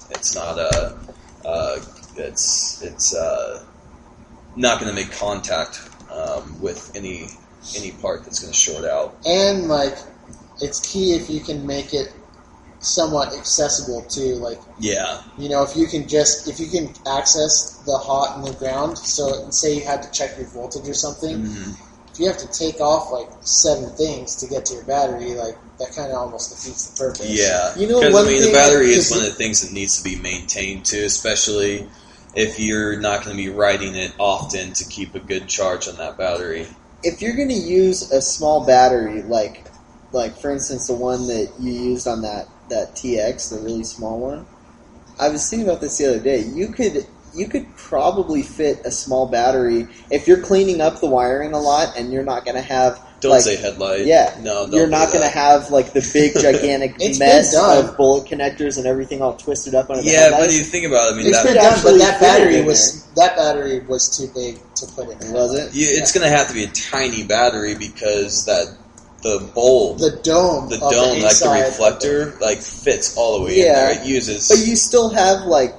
not going to make contact with any part that's going to short out. And it's key if you can make it somewhat accessible too. If you can access the hot in the ground. So say you had to check your voltage or something. Mm-hmm. If you have to take off 7 things to get to your battery, that kind of almost defeats the purpose. Yeah, because the battery is one of the things that needs to be maintained too, especially if you're not going to be riding it often to keep a good charge on that battery. If you're going to use a small battery, like for instance the one that you used on that TX, the really small one, I was thinking about this the other day. You could probably fit a small battery if you're cleaning up the wiring a lot, and you're not going to have. Don't say headlight. Yeah, no, you're not going to have the big gigantic mess of bullet connectors and everything all twisted up under the headlights. But you think about it. I mean, it's been done, but that battery was too big to put in. Was it? It's going to have to be a tiny battery because that bulb, the dome, like inside the reflector, like fits all the way in there. It uses, but you still have like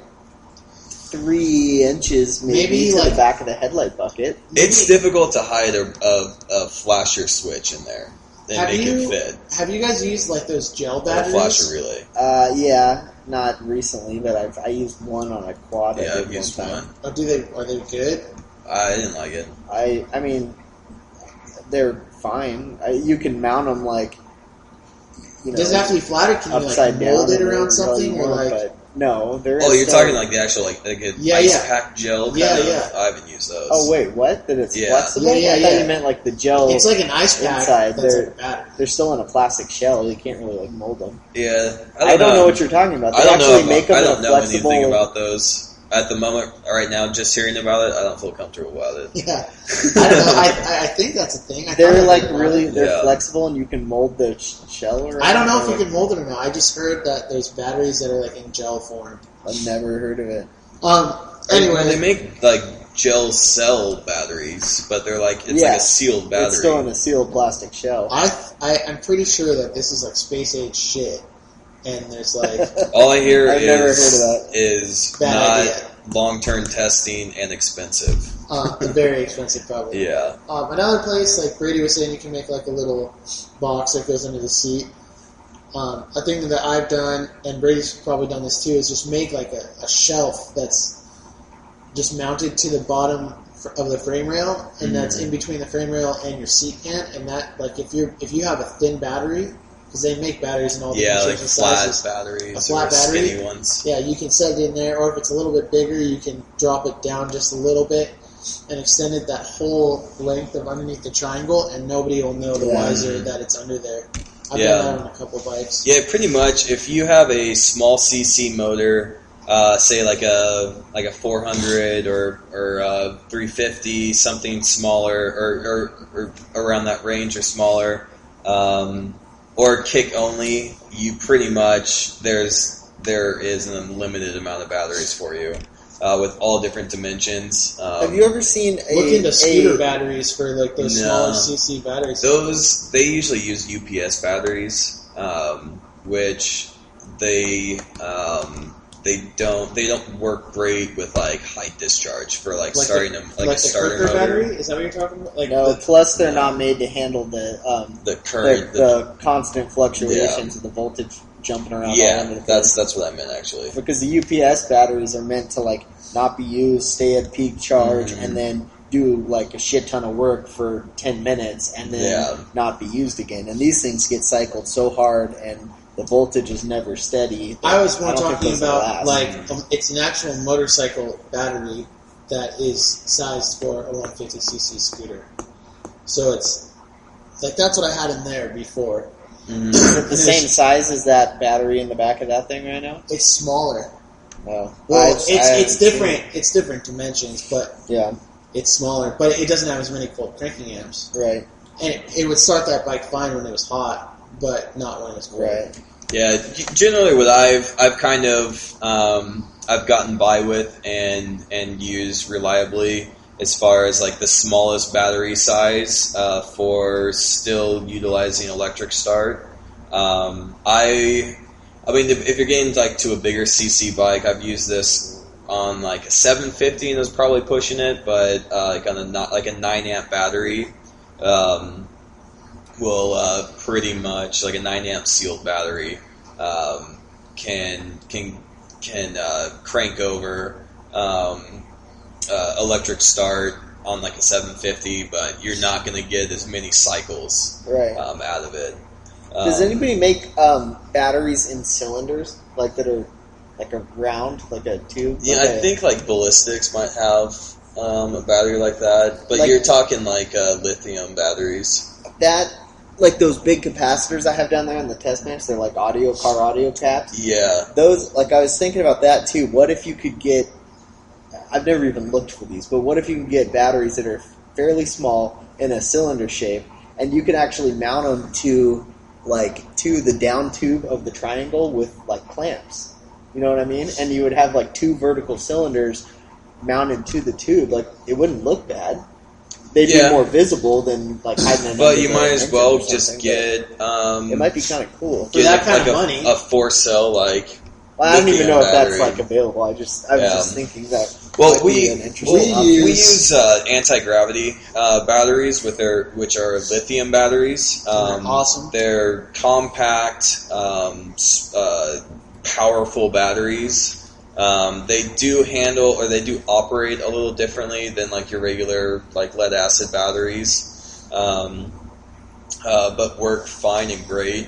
3 inches maybe to like the back of the headlight bucket. It's difficult to hide a flasher switch in there and make it fit. Have you guys used like those gel A batteries? flasher relay. Yeah, not recently, but I used one on a quad. Yeah, I I've did used one time. one. Are they good? I didn't like it. I mean, they're fine. You can mount them like, Does it have to be flat, or can you upside like mold down it around something, or like? But no, there. Oh, you're talking like the actual like an ice pack gel. Yeah, kind of? yeah. I haven't used those. Oh wait, what? That it's flexible? Yeah, I thought you meant like the gel. It's like an ice pack inside. that's like a battery. They're still in a plastic shell. You can't really like mold them. Yeah, I don't know what you're talking about. They I don't actually know. make them I don't know flexible. anything about those. At the moment, right now, just hearing about it, I don't feel comfortable about it. Yeah, I don't know. I think that's a thing. They're like really flexible, and you can mold the shell. Or I don't know if you can mold it or not. I just heard that there's batteries that are like in gel form. I've never heard of it. Anyway, they make like gel cell batteries, but they're like it's like a sealed battery. It's still in a sealed plastic shell. I'm pretty sure that this is like space age shit. And there's like all I hear I've never heard of that. is Bad not idea. long-term testing and expensive. Very expensive, probably. Yeah. Another place, like Brady was saying, you can make like a little box that goes under the seat. A thing that I've done, and Brady's probably done this too, is just make like a shelf that's just mounted to the bottom of the frame rail, and that's in between the frame rail and your seat pant. And that, like, if you have a thin battery. Because they make batteries in all different like shapes and flat sizes. batteries, a flat or battery, skinny ones. Yeah, you can set it in there, or if it's a little bit bigger, you can drop it down just a little bit and extend it that whole length of underneath the triangle, and nobody will know the wiser that it's under there. I've done that on a couple bikes. Yeah, pretty much. If you have a small CC motor, say like a 400 or 350, something smaller, or around that range or smaller. Or kick only, you pretty much there is an unlimited amount of batteries for you, with all different dimensions. Have you ever seen look into scooter batteries for like those smaller CC batteries? Those they usually use UPS batteries, which they don't work great with like high discharge for like starting them like a starter motor. Battery? Is that what you're talking about? Like no, plus they're not made to handle the current, the constant fluctuations of the voltage jumping around. Yeah, that's what I meant actually. Because the UPS batteries are meant to like not be used, stay at peak charge, and then do like a shit ton of work for 10 minutes and then not be used again. And these things get cycled so hard and the voltage is never steady. I was more talking about like it's an actual motorcycle battery that is sized for a 150cc scooter. So it's like that's what I had in there before. Is it the same size as that battery in the back of that thing right now? It's smaller. Well, it's different. It's different dimensions, but yeah, it's smaller. But it doesn't have as many cranking amps. Right. And it would start that bike fine when it was hot, but not when it was cold. Right. Yeah, generally what I've kind of I've gotten by with and used reliably as far as like the smallest battery size for still utilizing electric start. I mean, if you're getting like to a bigger CC bike, I've used this on like a 750 and was probably pushing it, but like on a 9 amp battery. Will pretty much like a 9 amp sealed battery can crank over electric start on like a 750, but you're not going to get as many cycles out of it. Does anybody make batteries in cylinders like that are like a round, like a tube? Yeah, I think like ballistics might have a battery like that, but you're talking like lithium batteries. That. Like those big capacitors I have down there on the test bench, they're like car audio caps. Yeah. Those, like I was thinking about that too. What if you could get, I've never even looked for these, but what if you can get batteries that are fairly small in a cylinder shape, and you can actually mount them to the down tube of the triangle with like clamps. You know what I mean? And you would have like 2 vertical cylinders mounted to the tube. Like, it wouldn't look bad. they'd be Yeah. more visible than like hiding in. But under you the might as engine well or just something, get. but it might be kind of cool. For that kind like of money. a 4-cell Well, I don't even lithium know if that's battery. like available. I was just thinking that. Well, might we be an interesting option. we use anti-gravity batteries which are lithium batteries. They're awesome. They're compact, powerful batteries. They do operate a little differently than like your regular like lead acid batteries, but work fine and great.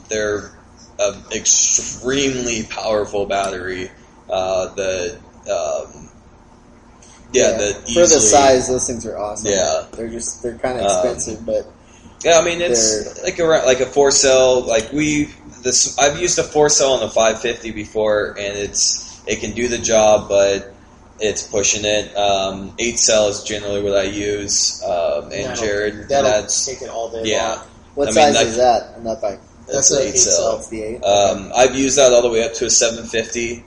They're an extremely powerful battery. That for the size, those things are awesome. Yeah. they're kind of expensive, but yeah, I mean it's like a 4-cell. Like I've used a 4-cell on the 550 before, and it can do the job, but it's pushing it. 8-cell is generally what I use, and Jared. That'll take it all day long. What size is that on that bike? That's an 8-cell. That's the 8. I've used that all the way up to a 750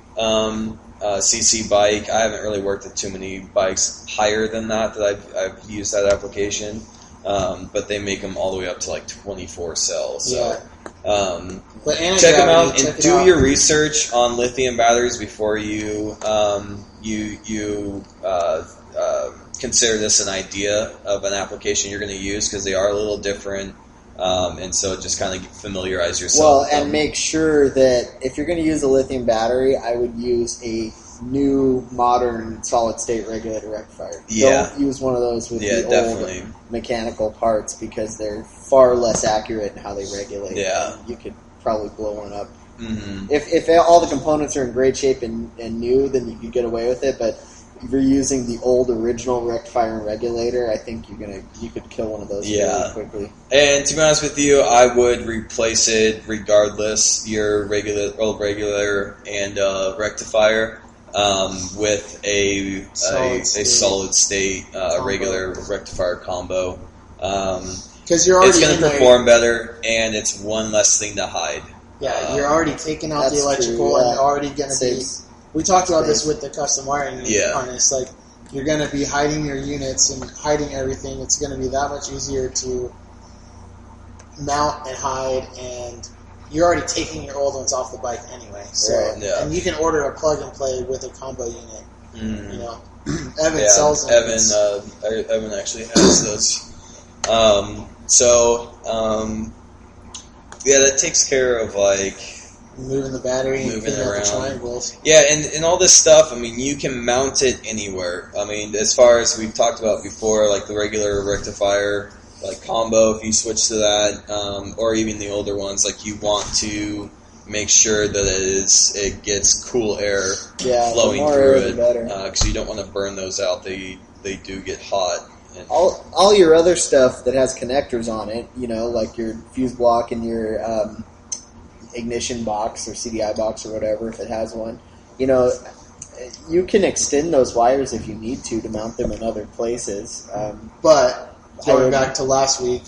cc bike. I haven't really worked with too many bikes higher than that I've used that application, but they make them all the way up to like 24 cells. So but check them out and do your research on lithium batteries before you consider this an idea of an application you're going to use, because they are a little different. And so just kind of familiarize yourself with them. And make sure that if you're going to use a lithium battery, I would use a new, modern, solid-state regulator rectifier. Yeah. Don't use one of those with the definitely. old mechanical parts, because they're far less accurate in how they regulate. Yeah. You could probably blow one up. Mm-hmm. If all the components are in great shape and new, then you could get away with it, but if you're using the old original rectifier and regulator, I think you could kill one of those really quickly. And to be honest with you, I would replace it regardless, your old regulator and rectifier, with a solid state regular rectifier combo. Because you're already it's going to perform better, and it's one less thing to hide. Yeah, you're already taking out the electrical, and you're already going to be. We talked about this with the custom wiring harness. Like, you're going to be hiding your units and hiding everything. It's going to be that much easier to mount and hide, and you're already taking your old ones off the bike anyway. So, and you can order a plug and play with a combo unit. Mm. You know, Evan sells them. Evan actually has those. That takes care of like moving the battery, moving it around, the triangles. Yeah, and all this stuff. I mean, you can mount it anywhere. I mean, as far as we've talked about before, like the regular rectifier, like combo, if you switch to that, or even the older ones, like you want to make sure that it gets cool air flowing through it, because you don't want to burn those out. They do get hot. All your other stuff that has connectors on it, you know, like your fuse block and your ignition box or CDI box or whatever, if it has one, you know, you can extend those wires if you need to mount them in other places. But going back to last week,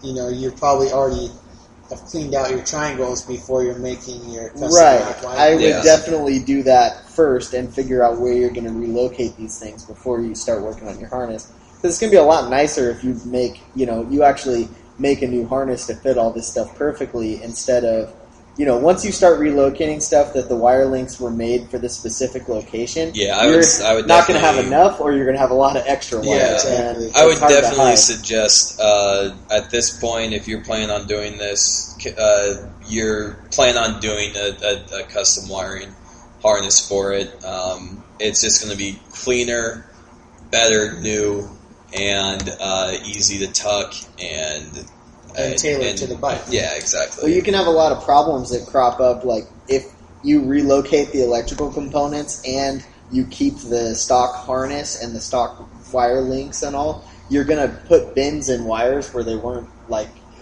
you know, you probably already have cleaned out your triangles before you're making your custom rack wire. I would definitely do that first and figure out where you're going to relocate these things before you start working on your harness. Because it's going to be a lot nicer if you you actually make a new harness to fit all this stuff perfectly, instead of, once you start relocating stuff that the wire links were made for this specific location, I would not going to have enough, or you're going to have a lot of extra wires. Yeah, exactly. I would definitely suggest at this point, if you're planning on doing this, you're planning on doing a custom wiring harness for it. It's just going to be cleaner, better, new, and easy to tuck and tailored to the bike. Yeah, exactly. Well, you can have a lot of problems that crop up, like if you relocate the electrical components and you keep the stock harness and the stock wire links and all, you're going to put bends in wires where they weren't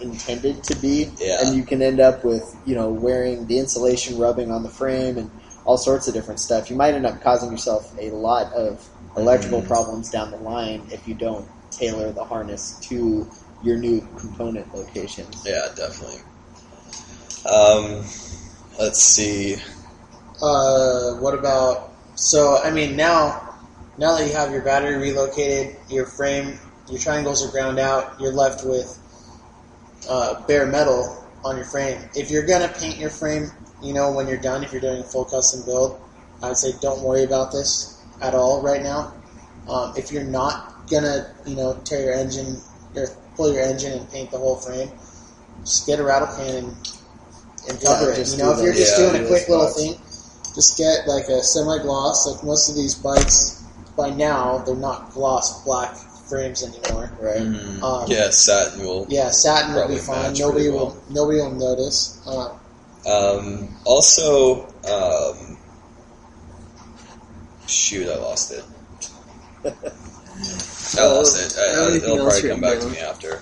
intended to be, and you can end up with wearing the insulation rubbing on the frame and all sorts of different stuff. You might end up causing yourself a lot of electrical problems down the line if you don't tailor the harness to your new component locations. Yeah, definitely. Let's see. What about... So, I mean, now that you have your battery relocated, your frame your triangles are ground out, you're left with bare metal on your frame. If you're going to paint your frame, when you're done, if you're doing a full custom build, I would say don't worry about this at all right now. If you're not going to, tear your engine or pull your engine and paint the whole frame, just get a rattle can and cover it. If you're just doing a quick little thing, just get like a semi-gloss. Like most of these bikes, by now, they're not gloss black frames anymore, right? Mm-hmm. Satin will. Yeah, satin will be fine. Nobody will notice. Shoot, I lost it. It'll probably come back to me after.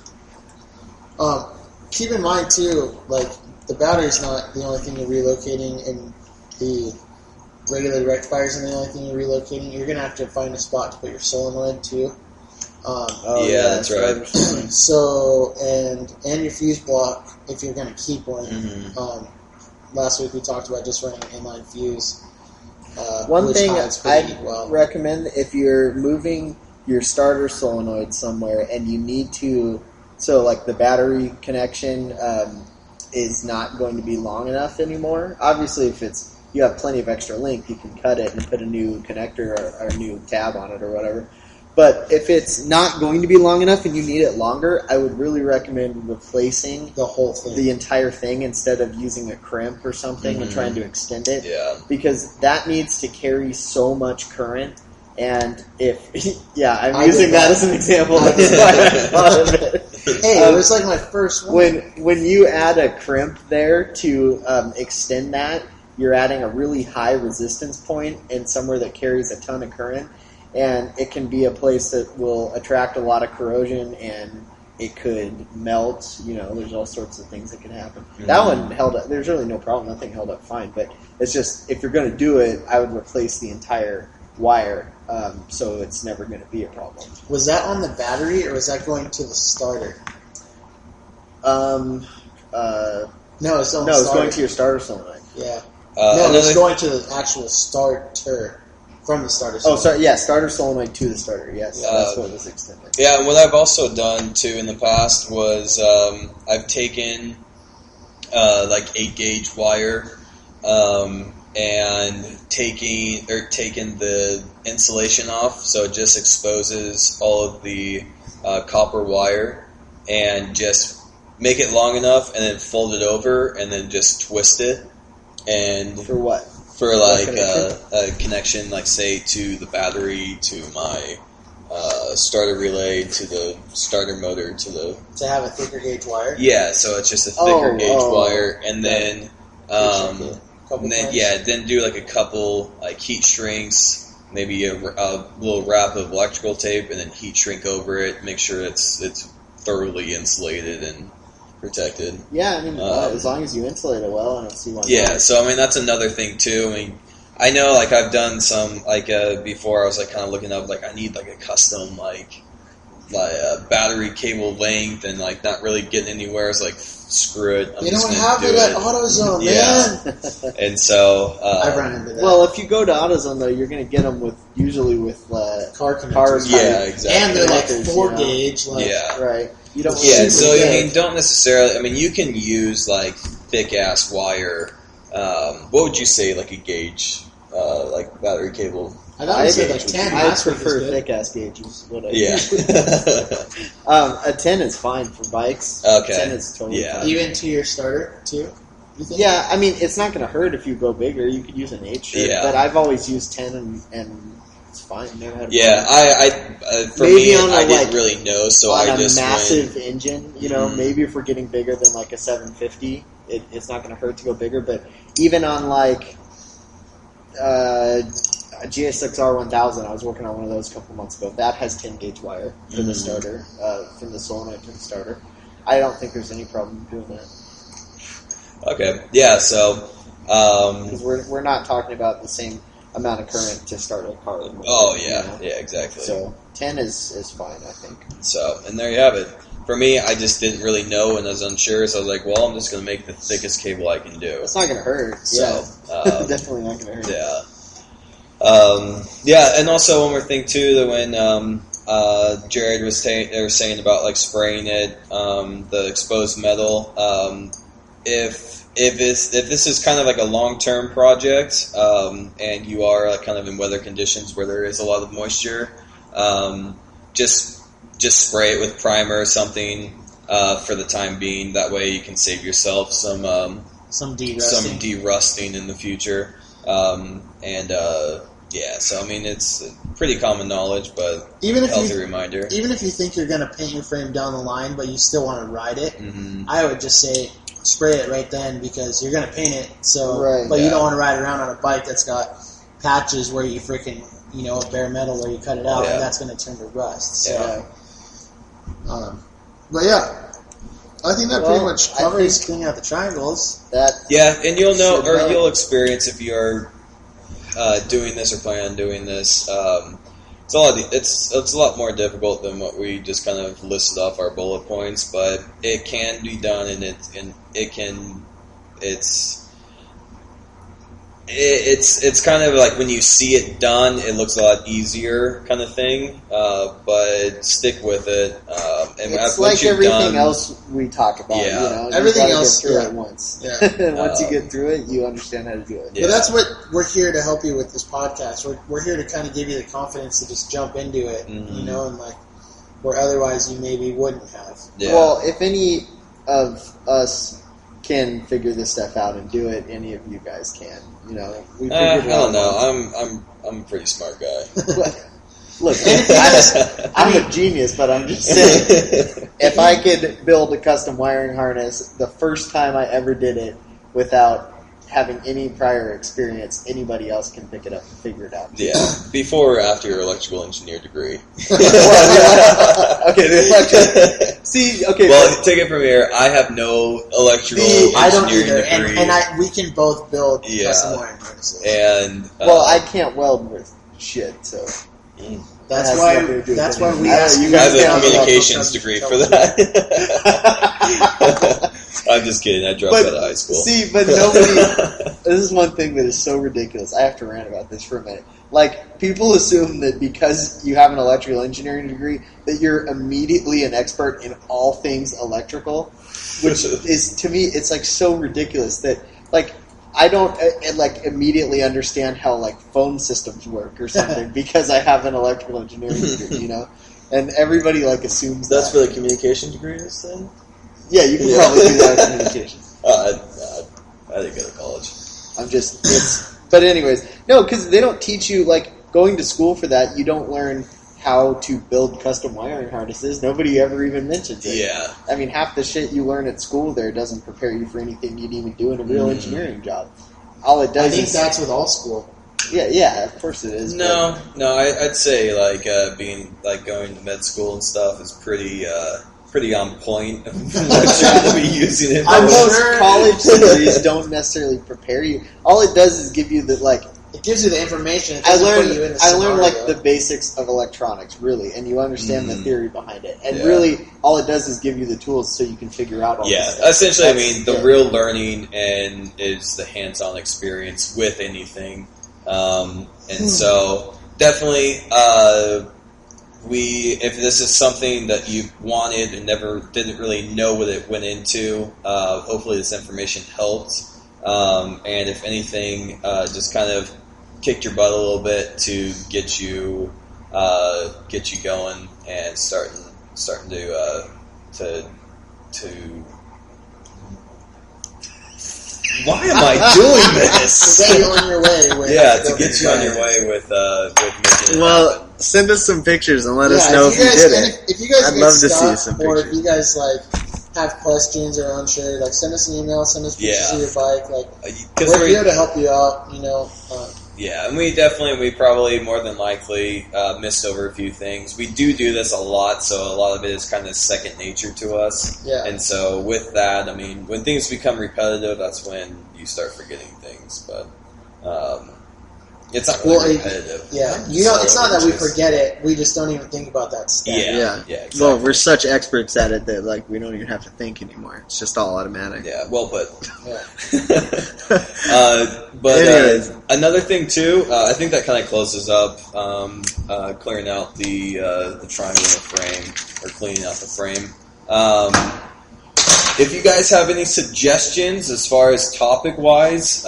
Keep in mind too, like the battery's not the only thing you're relocating, and the regular rectifiers and the only thing you're relocating. You're gonna have to find a spot to put your solenoid too. That's right. So and your fuse block if you're gonna keep one. Mm-hmm. Last week we talked about just running an inline fuse. One thing I'd recommend if you're moving your starter solenoid somewhere and you need to, so like the battery connection is not going to be long enough anymore. Obviously, if you have plenty of extra length, you can cut it and put a new connector or a new tab on it or whatever. But if it's not going to be long enough and you need it longer, I would really recommend replacing the whole thing, the entire thing, instead of using a crimp or something and trying to extend it. Yeah. Because that needs to carry so much current. And if, I'm using that as an example. That's why I thought of it. Hey, it was like my first one. When you add a crimp there to extend that, you're adding a really high resistance point and somewhere that carries a ton of current. And it can be a place that will attract a lot of corrosion, and it could melt. There's all sorts of things that can happen. Mm-hmm. That one held up. There's really no problem. That thing held up fine. But it's just, if you're going to do it, I would replace the entire wire, so it's never going to be a problem. Was that on the battery, or was that going to the starter? No, it's going to your starter solenoid. Yeah. It's going to the actual starter. From the starter solenoid. Oh, sorry. Yeah, starter solenoid to the starter. Yes, that's what was extended. Yeah, and what I've also done too in the past was I've taken like 8-gauge wire and taken the insulation off, so it just exposes all of the copper wire, and just make it long enough, and then fold it over, and then just twist it. And for what? For like a connection, like say to the battery, to my starter relay, to the starter motor, to have a thicker gauge wire. Yeah, so it's just a thicker gauge wire, and then then do like a couple like heat shrinks, maybe a little wrap of electrical tape, and then heat shrink over it. Make sure it's thoroughly insulated and protected. Yeah, I mean, as long as you insulate it well, I don't see why. Yeah, so I mean that's another thing too. I mean, I know like I've done some like before. I was like kind of looking up like I need like a custom like battery cable length, and like not really getting anywhere. It's like screw it. You don't have it at AutoZone, man. And so I've run into that. Well, if you go to AutoZone though, you're going to get them usually with car connectors. Yeah, exactly. And they're like 4-gauge. Right. You don't. So I mean, don't necessarily. I mean, you can use like thick ass wire. What would you say, like a gauge, like battery cable? I thought you said like 10. I prefer thick ass gauges. A 10 is fine for bikes. Okay. 10 is totally fine. Even to your starter too. You think? Yeah, I mean, it's not going to hurt if you go bigger. You could use an 8 shirt, but I've always used 10 and it's fine. Never had a problem. For me, I didn't really know, so on I just a massive engine, maybe if we're getting bigger than like a 750, it's not going to hurt to go bigger. But even on like a GS6R 1000, I was working on one of those a couple months ago. That has 10-gauge wire for the starter, from the solenoid to the starter. I don't think there's any problem doing that. Okay, yeah, so because we're not talking about the same amount of current to start a car. Yeah, exactly. So 10 is fine, I think. So, and there you have it. For me, I just didn't really know and I was unsure, so I was like, well, I'm just going to make the thickest cable I can do. It's not going to hurt. So, definitely not going to hurt. Yeah. And also one more thing, too, that when Jared was saying about like spraying it, the exposed metal. If this is kind of like a long-term project, and you are like kind of in weather conditions where there is a lot of moisture, just spray it with primer or something for the time being. That way you can save yourself some derusting in the future. Yeah, so I mean it's pretty common knowledge, but healthy reminder. Even if you think you're going to paint your frame down the line, but you still want to ride it, I would just say spray it right then because you're going to paint it. So, but you don't want to ride around on a bike that's got patches where you freaking bare metal where you cut it out, and that's going to turn to rust. So, but yeah, I think that pretty much covers cleaning out the triangles. And you'll know, or you'll experience if you're doing this or plan on doing this. It's a lot more difficult than what we just kind of listed off our bullet points, but it can be done, and it's kind of like when you see it done, it looks a lot easier, kind of thing. But stick with it. And it's like everything else we talk about. Everything else get through it once. Once you get through it, you understand how to do it. But that's what we're here to help you with this podcast. We're here to kind of give you the confidence to just jump into it, and like where otherwise you maybe wouldn't have. Well, if any of us can figure this stuff out and do it, any of you guys can. We figured I don't know. I'm a pretty smart guy. Look, I'm a genius, but I'm just saying, if I could build a custom wiring harness the first time I ever did it without having any prior experience, anybody else can pick it up and figure it out. Yeah, before or after your electrical engineer degree. Okay, the electrical. See, okay. Well, take it from here. I have no electrical engineering degree. And we can both build custom wiring harnesses. And I can't weld with shit, so. That's why we ask you I guys. have a communications degree for that. I'm just kidding. I dropped out of high school. See, but nobody. This is one thing that is so ridiculous. I have to rant about this for a minute. Like, people assume that because you have an electrical engineering degree, that you're immediately an expert in all things electrical, which is, to me, it's like so ridiculous that, like, I don't immediately understand how like phone systems work or something because I have an electrical engineering degree, and everybody like assumes that's where the communication degree is. Then, yeah, you can probably do that with communications. I didn't go to college. But anyways, no, because they don't teach you like going to school for that. You don't learn how to build custom wiring harnesses. Nobody ever even mentions it. Yeah. I mean, half the shit you learn at school there doesn't prepare you for anything you'd even do in a real engineering job. All it does I think that's with all school. Yeah, of course it is. No, I'd say going to med school and stuff is pretty on point. I'm not sure to be using it. Most college degrees don't necessarily prepare you. All it does is give you it gives you the information. I learned like the basics of electronics, really, and you understand the theory behind it. And really, all it does is give you the tools so you can figure out all this stuff. Essentially, the real learning is the hands-on experience with anything. So, definitely, if this is something that you wanted and didn't really know what it went into, hopefully this information helped. And if anything, just kind of kicked your butt a little bit to get you going and starting to. Why am I doing this? To get you on your way. To get you on your way with making it happen. Send us some pictures and let us know if you did it. If you guys I'd love to see some or pictures. if you guys have questions or unsure, send us an email, send us pictures of your bike. We're here to help you out. And we probably more than likely missed over a few things. We do this a lot, so a lot of it is kind of second nature to us. Yeah. And so with that, I mean, when things become repetitive, that's when you start forgetting things. But It's not really repetitive. It's not that we forget it. We just don't even think about that stuff. Yeah, exactly. Well, we're such experts at it that like we don't even have to think anymore. It's just all automatic. Yeah, well put. Yeah. But another thing too, I think that kind of closes up clearing out the triangle in the frame, or cleaning out the frame. If you guys have any suggestions as far as topic-wise,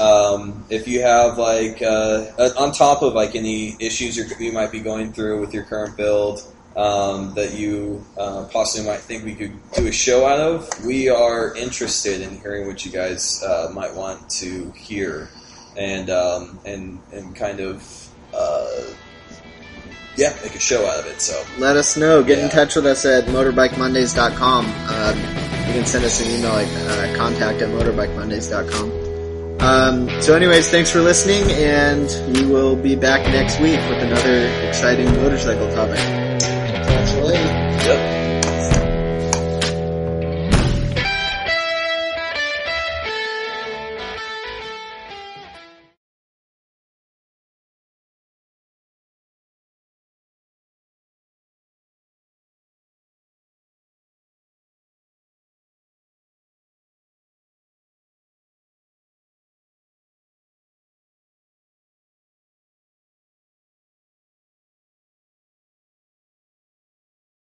if you have like on top of like any issues you might be going through with your current build that you possibly might think we could do a show out of, we are interested in hearing what you guys might want to hear, and kind of make a show out of it. So let us know. Get in touch with us at motorbikemondays.com. You can send us an email at contact@motorbikemondays.com. So anyways, thanks for listening, and we will be back next week with another exciting motorcycle topic.